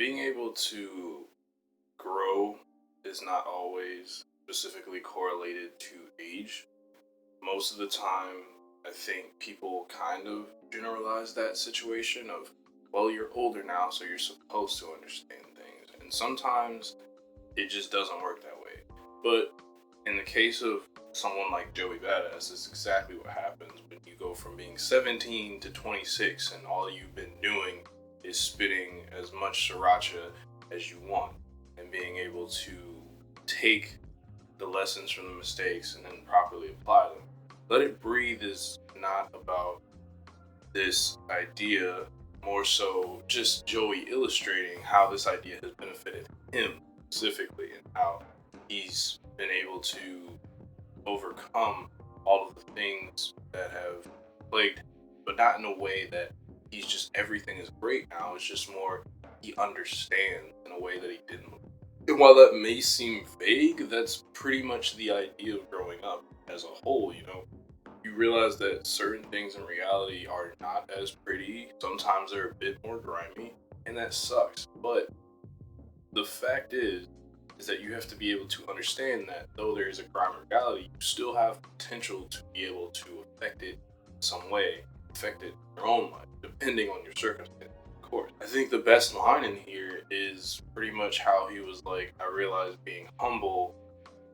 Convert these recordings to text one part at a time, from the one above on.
being able to grow is not always specifically correlated to age. Most of the time, I think people kind of generalize that situation of, well, you're older now, so you're supposed to understand things. And sometimes it just doesn't work that way. But in the case of someone like Joey Badass, it's exactly what happens when you go from being 17 to 26 and all you've been doing is spitting as much sriracha as you want and being able to take the lessons from the mistakes and then properly apply them. Let It Breathe is not about this idea, more so just Joey illustrating how this idea has benefited him specifically and how he's been able to overcome all of the things that have plagued him, but not in a way that he's just everything is great now. It's just more he understands in a way that he didn't. And while that may seem vague, that's pretty much the idea of growing up as a whole, you know. You realize that certain things in reality are not as pretty. Sometimes they're a bit more grimy, and that sucks. But the fact is that you have to be able to understand that though there is a grime reality, you still have potential to be able to affect it in some way, affect it in your own life, depending on your circumstance. Of course, I think the best line in here is pretty much how he was like, I realized being humble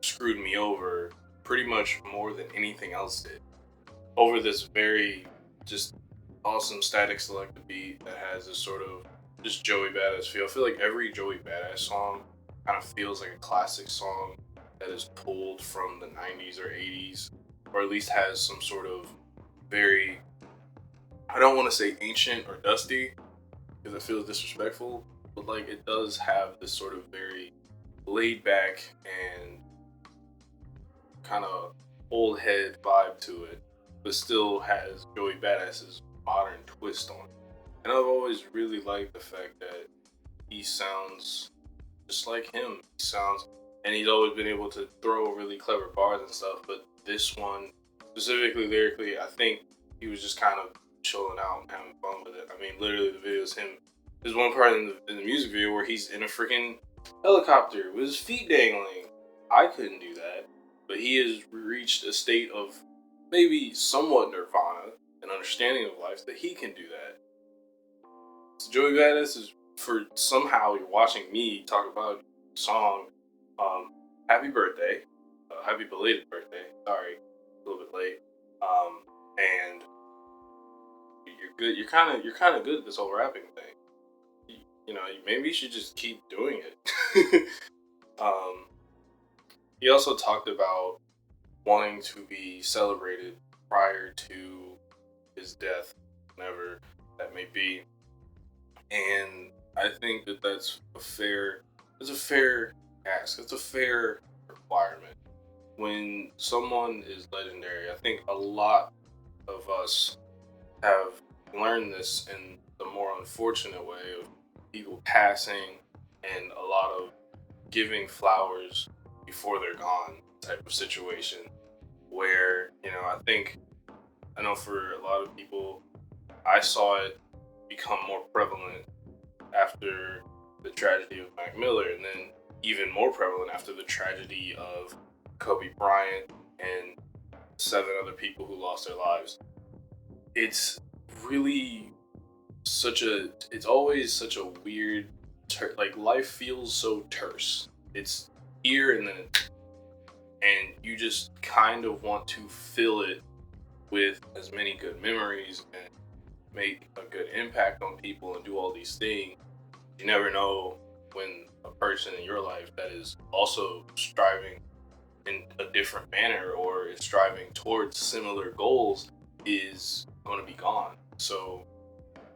screwed me over pretty much more than anything else did. Over this very just awesome static selected beat that has this sort of just Joey Badass feel. I feel like every Joey Badass song kind of feels like a classic song that is pulled from the 90s or 80s, or at least has some sort of very, I don't want to say ancient or dusty because it feels disrespectful, but like it does have this sort of very laid back and kind of old head vibe to it, but still has Joey Badass's modern twist on it. And I've always really liked the fact that he sounds just like him. He sounds, and he's always been able to throw really clever bars and stuff. But this one, specifically lyrically, I think he was just kind of chilling out and having fun with it. I mean, literally, the video is him. There's one part in the music video where he's in a freaking helicopter with his feet dangling. I couldn't do that, but he has reached a state of maybe somewhat nirvana and understanding of life that he can do that. So Joey Badass is, for somehow you're watching me talk about a song. Happy birthday, happy belated birthday. Sorry, a little bit late. And you're good. You're kind of good at this whole rapping thing. You know, maybe you should just keep doing it. um, he also talked about wanting to be celebrated prior to his death, whenever that may be. And I think that it's a fair ask. It's a fair requirement. When someone is legendary, I think a lot of us have learned this in the more unfortunate way of people passing and a lot of giving flowers before they're gone type of situation where, you know, I know for a lot of people, I saw it become more prevalent after the tragedy of Mac Miller, and then even more prevalent after the tragedy of Kobe Bryant and 7 other people who lost their lives. It's really it's always such a weird, like life feels so terse. It's here and then, and you just kind of want to fill it with as many good memories and make a good impact on people and do all these things. You never know when a person in your life that is also striving in a different manner or is striving towards similar goals is going to be gone. So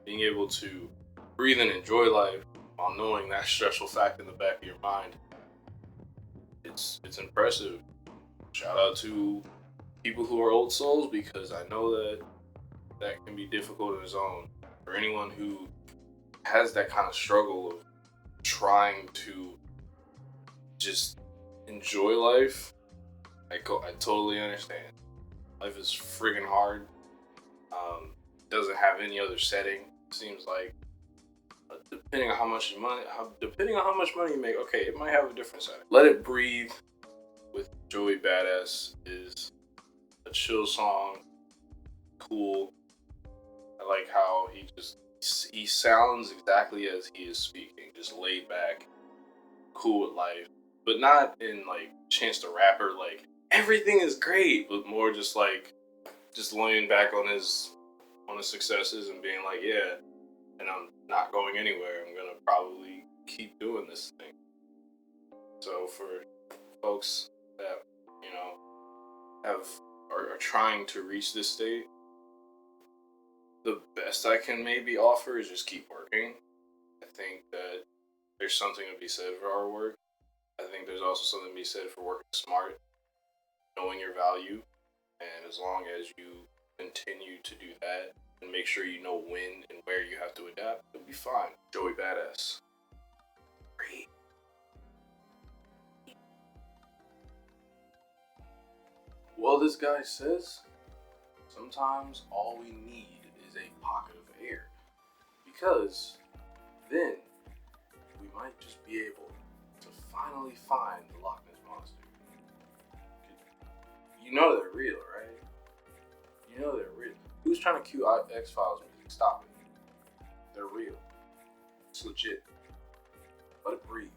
being able to breathe and enjoy life while knowing that stressful fact in the back of your mind, it's impressive. Shout out to people who are old souls because I know that can be difficult in its own. For anyone who has that kind of struggle of trying to just enjoy life, I totally understand. Life is friggin' hard. Doesn't have any other setting. Seems like depending on how much money you make, okay, it might have a different side. Let It Breathe with Joey Badass is a chill song, cool. I like how he sounds exactly as he is speaking, just laid back, cool with life, but not in like Chance the Rapper, like everything is great, but more just like just laying back on his successes and being like, yeah, and I'm not going anywhere. I'm gonna probably keep doing this thing. So for folks that you know have are trying to reach this state, the best I can maybe offer is just keep working. I think that there's something to be said for our work. I think there's also something to be said for working smart, knowing your value, and as long as you continue to do that and make sure you know when and where you have to adapt, you'll be fine. Joey Badass. Great. Well, this guy says sometimes all we need is a pocket of air, because then we might just be able to finally find the Loch Ness Monster. You know they're real, right? You know they're real. Who's trying to cue X-Files music? Stop it. They're real. It's legit. Let it breathe.